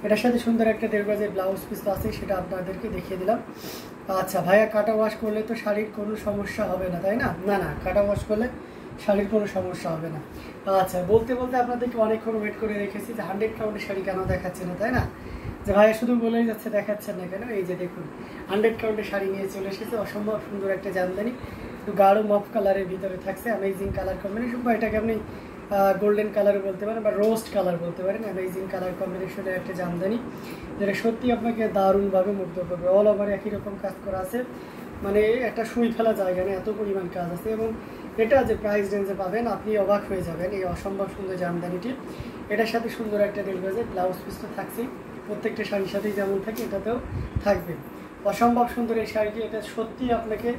এটার সাথে সুন্দর একটা 1.5 গজের ব্লাউজ পিস আছে, সেটা আপনাদেরকে দেখিয়ে দিলাম। আচ্ছা ভাইয়া, কাটা ওয়াশ করলে তো শাড়ির কোনো সমস্যা হবে না, তাই না? না না, কাটা ওয়াশ করলে শাড়ির কোনো সমস্যা হবে না। আচ্ছা, বলতে বলতে আপনাদেরকে অনেকক্ষণ ওয়েট করে রেখেছি যে 100 কাউন্টের শাড়ি কেন দেখাচ্ছে না, তাই না? যে ভাইয়া শুধু বলেই যাচ্ছে দেখাচ্ছেন না কেন। এই যে দেখুন 100 কাউন্টের শাড়ি নিয়ে চলে এসেছে, অসম্ভব সুন্দর একটা জামদানি, একটু গাঢ় মফ কালারের ভিতরে থাকছে, অ্যামেজিং কালার কম্বিনেশন, বা এটাকে আপনি গোল্ডেন কালার বলতে পারেন বা রোস্ট কালার বলতে পারেন। অ্যামেজিং কালার কম্বিনেশনের একটা জামদানি, যেটা সত্যি আপনাকে দারুণভাবে মুগ্ধ করবে। অল ওভার একই রকম কাজ করা আছে, মানে একটা সুই ফেলা জায়গা নেই, এত পরিমাণ কাজ আছে। এবং এটা যে প্রাইস রেঞ্জে পাবেন আপনি অবাক হয়ে যাবেন এই অসম্ভব সুন্দর জামদানিটি। এটার সাথে সুন্দর একটা 1.5 গজের ব্লাউজ পিস তো থাকছেই, প্রত্যেকটা শাড়ির সাথেই যেমন থাকে এটাতেও থাকবে। অসম্ভব সুন্দর এই শাড়িটি, এটা সত্যি আপনাকে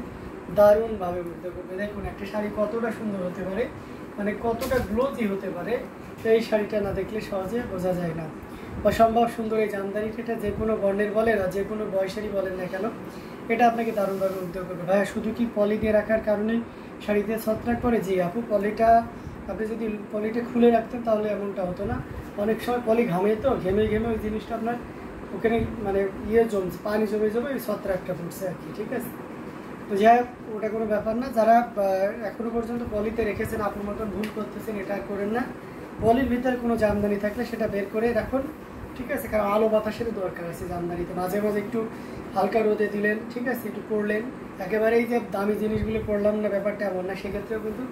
দারুণভাবে মুগ্ধ করবে। দেখুন একটা শাড়ি কতটা সুন্দর হতে পারে, মানে কতটা গ্লোজি হতে পারে, এই শাড়িটা না দেখলে সহজে বোঝা যায় না। অসম্ভব সুন্দর এই জামদানিটা, এটা যে কোনো বর্ণের বলেন আর যে কোনো বয়সেরই বলেন না কেন, এটা আপনাকে দারুণভাবে মুগ্ধ করবে। ভাইয়া শুধু কি পলি দিয়ে রাখার কারণে শাড়িতে ছত্রাক করে? জি আপু, পলিটা আপনি যদি পলিটা খুলে রাখতেন তাহলে এমনটা হতো না। অনেক সময় পলি ঘামে, তো ঘেমে ঘেমে ওই জিনিসটা আপনার ওখানে মানে জমছে, পানি জমে জমে ওই ছত্রাকটা পড়ছে আর কি, ঠিক আছে? তো যাই হোক, ওটা কোনো ব্যাপার না। যারা এখনো পর্যন্ত পলিতে রেখেছেন আপনার মতন ভুল করতেছেন, এটা আর করেন না। পলির ভিতরে কোনো জামদানি থাকলে সেটা বের করে রাখুন, ঠিক আছে? কারণ আলো বাতাসের দরকার আছে জামদানিতে, মাঝে মাঝে একটু হালকা রোদে দিলেন, ঠিক আছে, একটু পরলেন, একেবারেই যে দামি জিনিসগুলো পরলাম না ব্যাপারটা এমন না, সেক্ষেত্রেও কিন্তু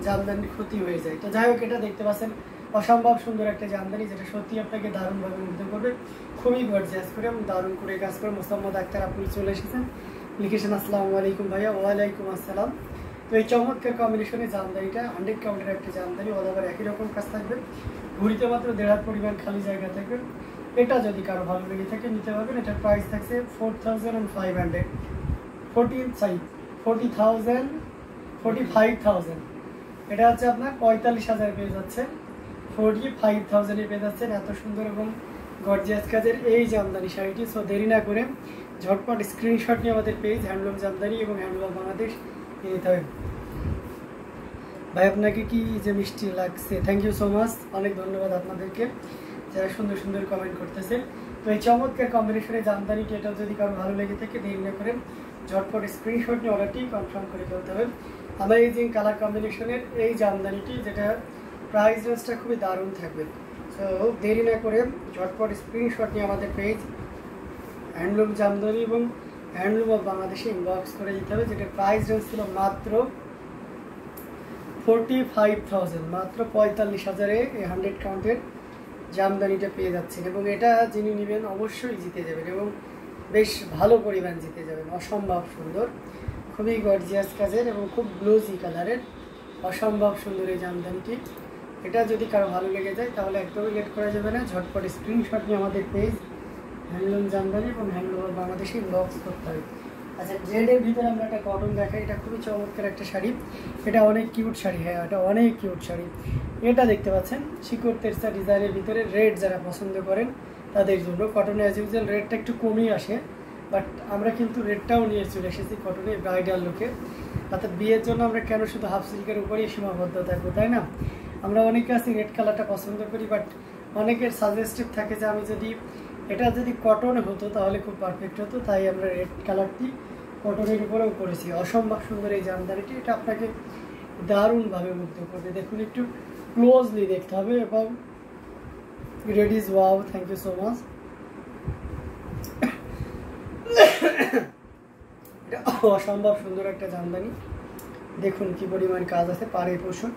জামদানির ক্ষতি হয়ে যায়। তো যাই হোক, এটা দেখতে পাচ্ছেন অসম্ভব সুন্দর একটা জামদানি, যেটা সত্যি আপনাকে দারুণভাবে মুগ্ধ করবে, খুবই গর্জিয়াস করে এবং দারুণ করে কাজ করে। মোসাম্মদ আক্তার আপনি চলে এসেছেন, লিখেছেন আসসালামু আলাইকুম ভাইয়া। ওয়ালাইকুম আসসালাম। তো এই চমৎকার কম্বিনেশনে জামদানিটা 100 কাউন্টের একটা জামদানি, অল ওভার একই রকম কাজ থাকবে, ঘুরিতে মাত্র 1.5 পরিমাণ খালি জায়গা থাকবে। এটা যদি কারো ভালো লেগে থাকে নিতে পারবেন। এটার প্রাইস থাকছে 45,000। এটা হচ্ছে আপনার 45,000 পেয়ে যাচ্ছে, 45,000 পেয়ে যাচ্ছেন এত সুন্দর এবং গর্জিয়াস কাজের এই জামদানি শাড়িটি। সো দেরি না করে ঝটপট স্ক্রিনশট নিয়ে আমাদের পেজ হ্যান্ডলুম জামদানি এবং হ্যান্ডলুম বাংলাদেশ নিয়ে নিতে হবে। ভাই আপনাকে কি যে মিষ্টি লাগছে, থ্যাংক ইউ সো মাচ, অনেক ধন্যবাদ আপনাদেরকে যারা সুন্দর সুন্দর কমেন্ট করতেছে। তো এই চমৎকার কম্বিনেশনের জামদানিটি, এটা যদি কারো ভালো লেগে থাকে দেরি না করে ঝটপট স্ক্রিনশট নিয়ে অর্ডারটি কনফার্ম করে ফেলতে হবে। অ্যামেজিং কালার কম্বিনেশনের এই জামদানিটি, যেটা প্রাইস রেঞ্জটা খুবই দারুণ থাকবে। সো দেরি না করে ঝটপট স্ক্রিনশট নিয়ে আমাদের পেজ হ্যান্ডলুম জামদানি এবং হ্যান্ডলুম অফ বাংলাদেশে ইনবক্স করে দিতে হবে, যেটা প্রাইস রেঞ্জ ছিল মাত্র 45,000, মাত্র 45,000-এ এই 100 কাউন্টের জামদানিটা পেয়ে যাচ্ছেন। এবং এটা যিনি নেবেন অবশ্যই জিতে যাবেন এবং বেশ ভালো পরিমাণ জিতে যাবেন। অসম্ভব সুন্দর, খুবই গর্জিয়াস কাজের এবং খুব গ্লোজি কালারের অসম্ভব সুন্দর এই জামদানিটি। এটা যদি কারো ভালো লেগে যায় তাহলে একদমই লেট করা যাবে না, ঝটপট স্ক্রিনশট নিয়ে আমাদের পেজ হ্যান্ডলুম জামদানি এবং হ্যান্ডলুম বাংলাদেশে ইনবক্স করতে হবে। আচ্ছা, জেডের ভিতরে আমরা একটা কটন দেখাই, এটা খুবই চমৎকার একটা শাড়ি, এটা অনেক কিউট শাড়ি। হ্যাঁ, এটা অনেক কিউট শাড়ি। এটা দেখতে পাচ্ছেন শিকড় তেরসা ডিজাইনের ভিতরে রেড, যারা পছন্দ করেন তাদের জন্য। কটনে অ্যাজ ইউজুয়াল রেডটা একটু কমই আসে, বাট আমরা কিন্তু রেডটাও নিয়ে চলে এসেছি কটনে ব্রাইডাল লুকে। অর্থাৎ বিয়ের জন্য আমরা কেন শুধু হাফ সিল্কের উপরেই সীমাবদ্ধ থাকবো, তাই না? আমরা অনেকে আছি রেড কালারটা পছন্দ করি, বাট অনেকের সাজেস্টিভ থাকে যে আমি যদি এটা যদি কটনে হতো তাহলে খুব পারফেক্ট হতো, তাই আমরা রেড কালারটি কটনের উপরেও করেছি। অসম্ভব সুন্দর এই জামদানিটি, এটা আপনাকে দারুণভাবে মুগ্ধ করবে। দেখুন, একটু ক্লোজলি দেখতে হবে এবং red is wow, thank you so much. এটা অসম্ভব সুন্দর একটা জামদানি, দেখুন কি পরিমাণ কাজ আছে পাড়ে পোষণ।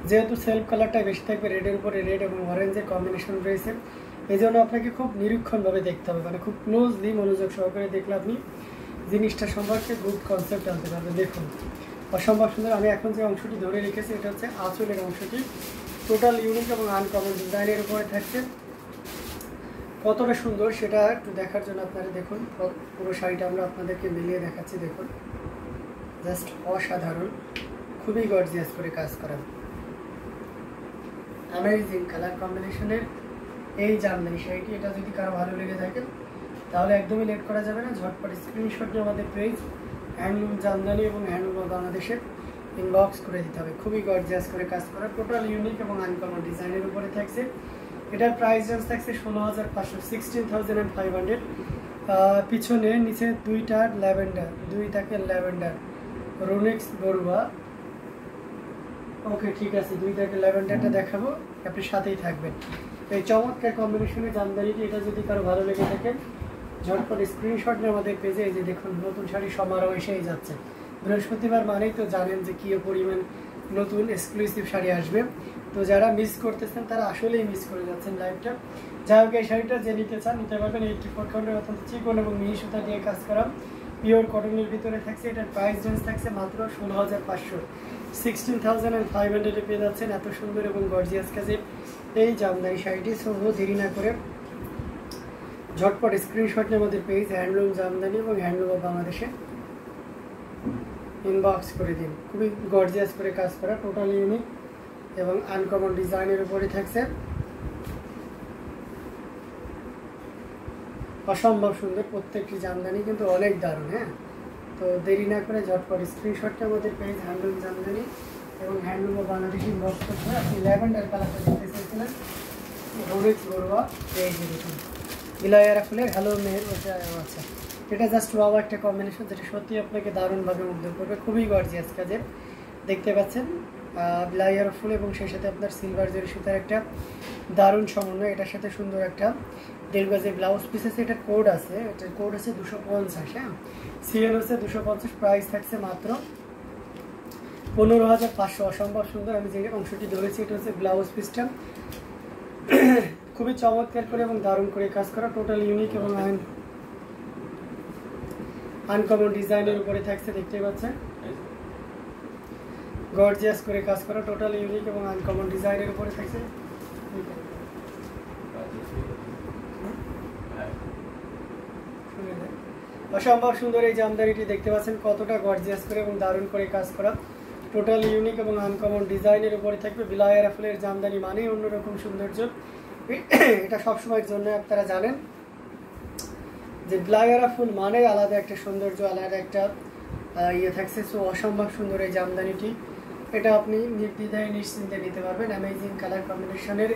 যেহেতু সেলফ কালারটা বেশি থাকবে, রেডের উপরে রেড এবং অরেঞ্জের কম্বিনেশন রয়েছে, এই জন্য আপনাকে খুব নিরীক্ষণভাবে দেখতে হবে, মানে খুব ক্লোজলি মনোযোগ সহকারে দেখলে আপনি জিনিসটা সম্পর্কে গুড কনসেপ্ট আনতে পারবেন। দেখুন অসম্ভব সুন্দর। আমি এখন যে অংশটি ধরে রেখেছি এটা হচ্ছে আঁচলের অংশটি, টোটাল ইউনিক এবং আনকমন ডিজাইনের উপরে থাকছে। কতটা সুন্দর সেটা একটু দেখার জন্য আপনারা দেখুন, পুরো শাড়িটা আমরা আপনাদেরকে মিলিয়ে দেখাচ্ছি। দেখুন, জাস্ট অসাধারণ, খুবই গর্জিয়াস করে কাজ করা, অ্যামেজিং কালার কম্বিনেশনের এই জামদানি শাড়িটি। এটা যদি কারো ভালো লেগে থাকে তাহলে একদমই লেট করা যাবে না, ঝটপট স্ক্রিনশট নিয়ে আমাদের পেজ হ্যান্ডলুম জামদানি এবং হ্যান্ডলুম বাংলাদেশে ইনবক্স করে দিতে হবে। খুবই গর্জিয়াস করে কাজ করা, টোটাল ইউনিক এবং আনকমন ডিজাইনের উপরে থাকছে। এটার প্রাইস রেঞ্জ থাকছে 16,500, 16,500। পিছনে নিচে দুইটা ল্যাভেন্ডার, দুইটাকে ল্যাভেন্ডার রোনেক্স বড়ুয়া। ওকে ঠিক আছে, দুইটাকে ল্যাভেন্ডারটা দেখাবো, আপনি সাথেই থাকবেন। এই চমৎকার কম্বিনেশনের জামদানিটি, এটা যদি কারো ভালো লেগে থাকে ঝটপট স্ক্রিনশট নিয়ে আমাদের পেজে, এই যে দেখুন নতুন শাড়ি সমারোহ এসেই যাচ্ছে। বৃহস্পতিবার মানেই তো জানেন যে কী পরিমাণ নতুন এক্সক্লুসিভ শাড়ি আসবে। তো যারা মিস করতেছেন তারা আসলেই মিস করে যাচ্ছেন লাইভটা। যাই হোক, এই শাড়িটা যে নিতে চান নিতে পারবেন। 84 কাউন্টের অত্যন্ত চিকন এবং মিহি সুতা দিয়ে কাজ করা পিওর কটনের ভিতরে থাকছে। এটার প্রাইস রেঞ্জ থাকছে মাত্র 16,500, 16,500 পেয়ে যাচ্ছেন এত সুন্দর এবং গর্জিয়াস কাজের এই জামদানি শাড়িটি। সো দেরি না করে ঝটপট স্ক্রিনশট নিয়ে আমাদের পেজ হ্যান্ডলুম জামদানি এবং হ্যান্ডলুম অফ বাংলাদেশে ইনবক্স করে দিন। খুবই গর্জিয়াস করে কাজ করা, টোটাল ইউনিক এবং আনকমন ডিজাইনের উপরে থাকছে, অসম্ভব সুন্দর প্রত্যেকটি জামদানি কিন্তু অনেক দারুণ। হ্যাঁ, তো দেরি না করে ঝটপট স্ক্রিনশটটা আমাদের পেজ হ্যান্ডলুম জামদানি এবং হ্যান্ডলুম অফ বাংলাদেশে ইনবক্স করতে হবে। আপনি ল্যাভেন্ডার কালারটা দেখতে চেয়েছিলেন, রোনেক্স বড়ুয়া, এই যে দেখুন ইলায়ারা ফুলের হ্যালো মেয়ের ওটা। আচ্ছা, এটা জাস্ট ওয়াও একটা কম্বিনেশন, যেটা সত্যি আপনাকে দারুণভাবে মুগ্ধ করবে, খুবই গর্জিয়াস কাজের। দেখতে পাচ্ছেন ইলায়ারা ফুল এবং সেই সাথে আপনার সিলভার জরি সুতার একটা দারুণ সমন্বয়। এটার সাথে সুন্দর একটা 1.5 গজের ব্লাউজ পিস আছে। এটার কোড আছে, এটার কোড আছে 250। হ্যাঁ, সিএল হচ্ছে 250, প্রাইস থাকছে মাত্র 15,500। অসম্ভব সুন্দর। আমি যে অংশটি ধরেছি এটা হচ্ছে ব্লাউজ পিসটা, খুবই চমৎকার করে এবং দারুণ করে কাজ করা, টোটাল ইউনিক এবং আনকমন ডিজাইনের উপরে থাকছে। দেখতেই পাচ্ছেন গর্জিয়াস করে কাজ করা, টোটাল ইউনিক এবং আনকমন ডিজাইনের উপরে থাকছে। অসম্ভব সুন্দর এই জামদানিটি দেখতে পাচ্ছেন কতটা গর্জিয়াস করে এবং দারুণ করে কাজ করা, টোটাল ইউনিক এবং আনকমন ডিজাইনের উপরে থাকবে। বিলায়ারা ফুলের জামদানি মানেই অন্যরকম সৌন্দর্য, এটা সবসময়ের জন্য আপনারা জানেন যে বিলায়ারা ফুল মানে আলাদা একটা সৌন্দর্য, আলাদা একটা ইয়ে থাকছে। সো অসম্ভব সুন্দর এই জামদানিটি, এটা আপনি নির্দ্বিধায় নিশ্চিন্তে নিতে পারবেন। অ্যামেজিং কালার কম্বিনেশনের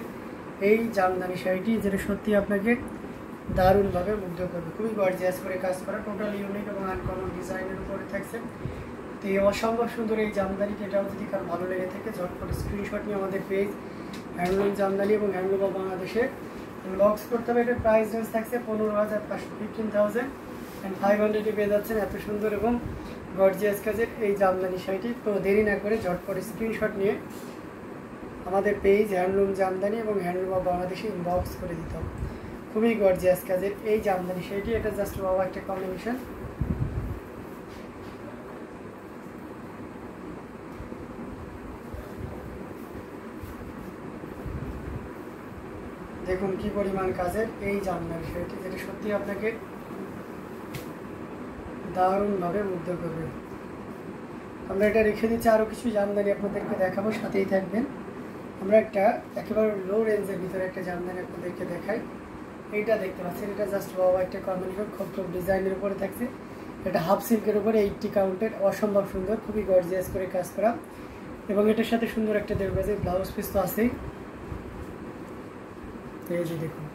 এই জামদানি শাড়িটি, যেটা সত্যি আপনাকে দারুণভাবে মুগ্ধ করবে, খুবই গর্জিয়াস করে কাজ করা, টোটাল ইউনিক এবং আনকমন ডিজাইনের উপরে থাকছে। তো এই অসম্ভব সুন্দর এই জামদানিটি, এটাও যদি কারো ভালো লেগে থাকে ঝটপট স্ক্রিনশট নিয়ে আমাদের পেজ হ্যান্ডলুম জামদানি এবং হ্যান্ডলুম অফ বাংলাদেশে ইনবক্স করতে হবে। এটার প্রাইস রেঞ্জ থাকছে 15,500, 15,500 পেয়ে যাচ্ছেন এত সুন্দর এবং গর্জিয়াস কাজের এই জামদানি শাড়িটি। তো দেরি না করে ঝটপট স্ক্রিনশট নিয়ে আমাদের পেজ হ্যান্ডলুম জামদানি এবং হ্যান্ডলুম অফ বাংলাদেশে ইনবক্স করে দিতে হবে। খুবই গর্জিয়াস কাজের এই জামদানি শাড়িটি, এটা জাস্ট বাবা একটা কম্বিনেশন। দেখুন কি পরিমাণ কাজের এই জামদানি শাড়িটি, যেটা সত্যি আপনাকে দারুণভাবে মুগ্ধ করবে। আমরা এটা রেখে দিচ্ছি, আরও কিছু জামদানি আপনাদেরকে দেখাবো, সাথেই থাকবেন। আমরা একটা একেবারে লো রেঞ্জের ভিতরে একটা জামদানি আপনাদেরকে দেখাই। এইটা দেখতে পাচ্ছেন, এটা জাস্ট বাবা একটা কম্বিনেশন, খুব ডিজাইনের উপরে থাকছে। এটা হাফ সিল্কের উপরে 80 কাউন্টের, অসম্ভব সুন্দর, খুবই গর্জিয়াস করে কাজ করা এবং এটার সাথে সুন্দর একটা 1.5 গজের ব্লাউজ পিস তো আছেই। এই যে দেখুন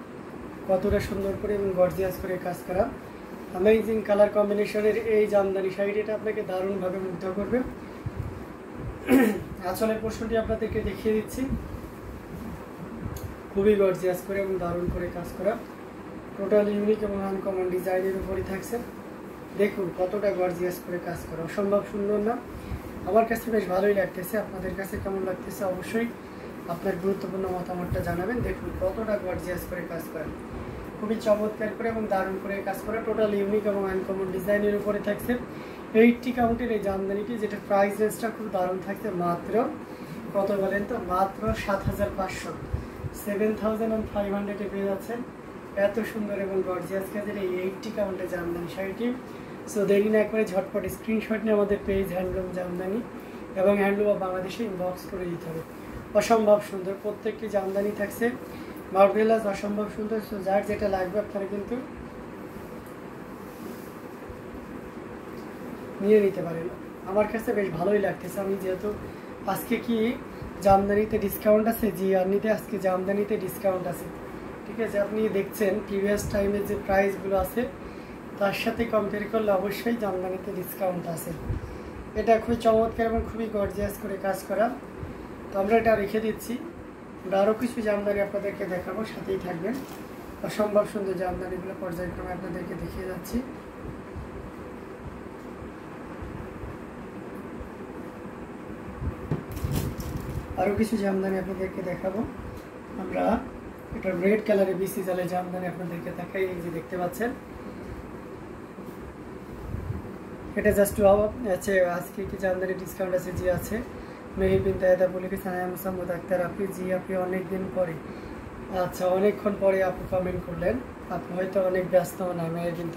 কতটা সুন্দর করে এবং গর্জিয়াস করে কাজ করা, অ্যামেজিং কালার কম্বিনেশনের এই জামদানি শাড়িটি, এটা আপনাকে দারুণভাবে মুগ্ধ করবে। আঁচলের পোর্শনটি আপনাদেরকে দেখিয়ে দিচ্ছি, খুবই গর্জিয়াস করে এবং দারুণ করে কাজ করা, টোটাল ইউনিক এবং আনকমন ডিজাইনের উপরে থাকছে। দেখুন কতটা গর্জিয়াস করে কাজ করা, অসম্ভব সুন্দর না? আমার কাছে বেশ ভালোই লাগতেছে, আপনাদের কাছে কেমন লাগতেছে অবশ্যই আপনার গুরুত্বপূর্ণ মতামতটা জানাবেন। দেখুন কতটা গর্জিয়াস করে কাজ করা, খুবই চমৎকার করে এবং দারুণ করে কাজ করা, টোটাল ইউনিক এবং আনকমন ডিজাইনের উপরে থাকছে 80 কাউন্টের এই জামদানিটি, যেটা প্রাইস রেঞ্জটা খুব দারুণ থাকছে। মাত্র কত বলেন তো? মাত্র 7,500, 7,500 পেয়ে যাচ্ছেন এত সুন্দর এবং গর্জিয়াস কাজের এই 80 কাউন্টের জামদানি শাড়িটি। সো দেরি না করে ঝটপট স্ক্রিনশট নিয়ে আমাদের পেজ হ্যান্ডলুম জামদানি এবং হ্যান্ডলুম অফ বাংলাদেশে ইনবক্স করে দিতে হবে। অসম্ভব সুন্দর প্রত্যেকটি জামদানি থাকছে, মার্ভেলাস, অসম্ভব সুন্দর। সো যার যেটা লাগবে আপনারা কিন্তু নিয়ে নিতে পারেন। আমার কাছে বেশ ভালোই লাগতেছে। আমি যেহেতু আজকে কি জামদানিতে ডিসকাউন্ট আছে? জি আর্নিতে আজকে জামদানিতে ডিসকাউন্ট আছে। ঠিক আছে, আপনি দেখছেন প্রিভিয়াস টাইমে যে প্রাইসগুলো আছে তার সাথে কম্পেয়ার করলে অবশ্যই জামদানিতে ডিসকাউন্ট আছে। এটা খুবই চমৎকার এবং খুবই গর্জিয়াস করে কাজ করা। তো আমরা এটা রেখে দিচ্ছি। আমরা আরও কিছু জামদানি আপনাদেরকে দেখাবো, সাথেই থাকবেন। অসম্ভব সুন্দর জামদানিগুলো পর্যায়ক্রমে আপনাদেরকে দেখিয়ে যাচ্ছি। আরও কিছু জামদানি আপনাদেরকে দেখাবো। আমরা এটা রেড কালারের বিসি জালে জামদানি আপনাদেরকে দেখাই। এই যে দেখতে পাচ্ছেন, এটা জাস্ট আছে। আজকে কি জামদানি ডিসকাউন্ট আছে? জি আছে। মেহি বিন তায়েদা বলে কি সানায়া মোসাম্মদ আক্তার আপনি? জি আপনি অনেকদিন পরে, আচ্ছা অনেকক্ষণ পরে আপনি কমেন্ট করলেন। আপনি হয়তো অনেক ব্যস্ত না। মেহি বিন